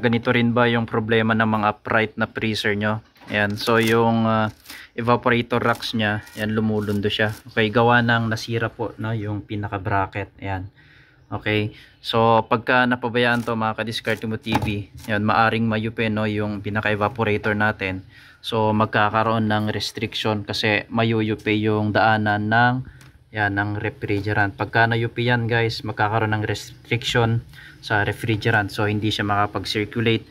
Ganito rin ba yung problema ng mga upright na freezer nyo? Ayan, so yung evaporator racks nya, ayan, lumulundo siya. Okay, gawa ng nasira po, no, yung pinaka bracket. Ayan. Okay, so pagka napabayaan to mga ka-Diskarte Mo TV, ayan, maaring mayupi, no, yung pinaka evaporator natin. So magkakaroon ng restriction kasi mayuyupi yung daanan ng yan, ng refrigerant. Pagka nayupi yan guys, magkakaroon ng restriction sa refrigerant. So hindi siya makapag-circulate,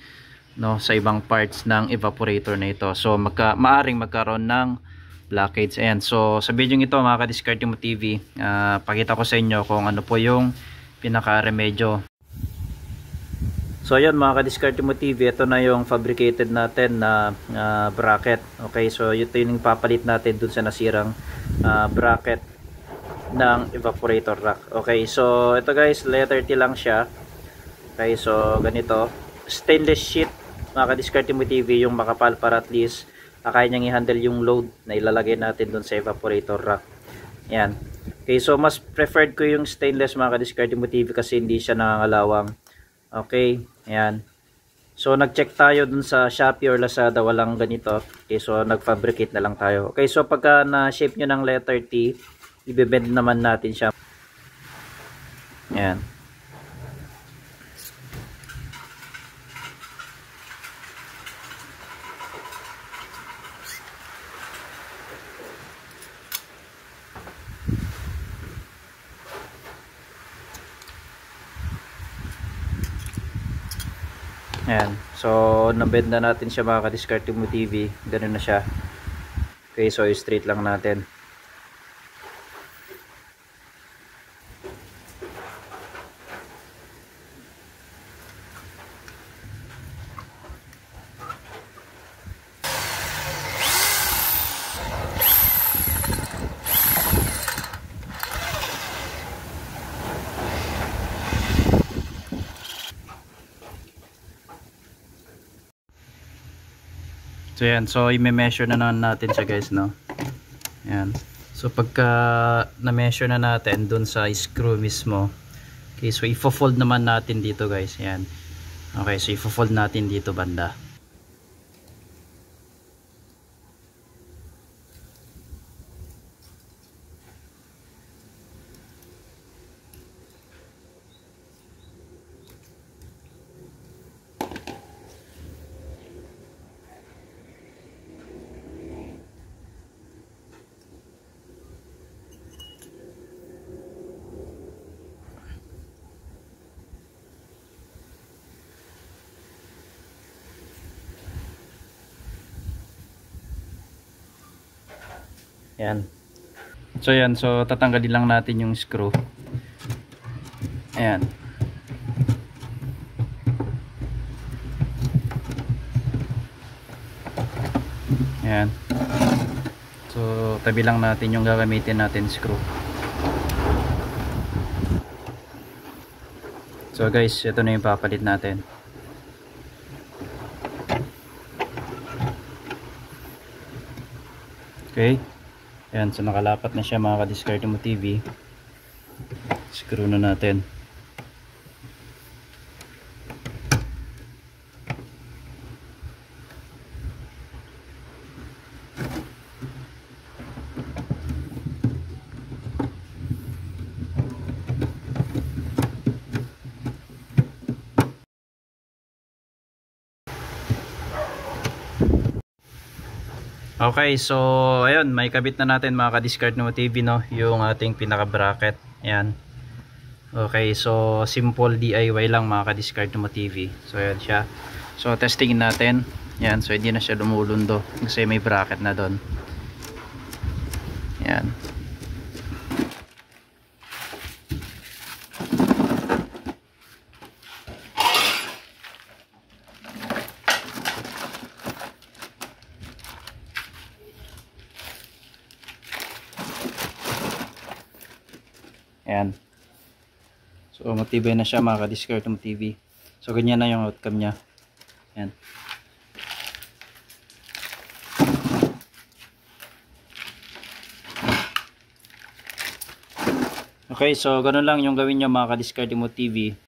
no, sa ibang parts ng evaporator na ito. So maaring magkaroon ng blockage. Ayan. So sa video ito mga ka-Diskarte Mo TV, pakita ko sa inyo kung ano po yung pinaka-remedyo. So ayan mga ka-Diskarte Mo TV, ito na yung fabricated natin na bracket. Okay, so ito yung papalit natin dun sa nasirang bracket ng evaporator rack. Okay, so ito guys, letter T lang siya. Okay, so ganito, stainless sheet mga ka-Diskarte Mo TV, yung makapal para at least kaya niyang i-handle yung load na ilalagay natin dun sa evaporator rack. Yan. Okay, so mas preferred ko yung stainless mga ka-Diskarte Mo TV kasi hindi siya nangangalawang. Okay, ayan. So nag-check tayo dun sa Shopee or Lazada, walang ganito. Okay, so nag-fabricate na lang tayo. Okay, so pagka na-shape nyo ng letter T, i-bend naman natin siya. Ayan. Ayan. So na-bend na natin siya mga ka-Diskarte Mo TV. Ganun na siya. Okay, so straight lang natin. So yan, so i-measure na natin siya guys, no. Yan. So pagka na-measure na natin dun sa screw mismo, okay, so i-fold naman natin dito guys. Yan. Okay, so i-fold natin dito banda. Yan. So yan, so tatanggalin lang natin yung screw. Ayan. Ayan. So tabi lang natin yung gagamitin natin screw. So guys, ito na yung papalit natin. Okay. Ayan, so nakalapat na siya mga ka-Diskarte Mo TV. Screw na natin. Okay, so ayun, may kabit na natin mga ka-Diskarte Mo TV, no, yung ating pinaka bracket. Ayan. Okay, so simple DIY lang mga ka-Diskarte Mo TV. So ayan siya. So testingin natin. Ayan, so hindi na siya lumulundo kasi may bracket na doon. Ayan. Ayan. So matibay na siya mga ka-Diskarte Mo TV. So ganyan na yung outcome niya. Ayan. Okay, so ganun lang yung gawin nyo mga ka-Diskarte Mo TV.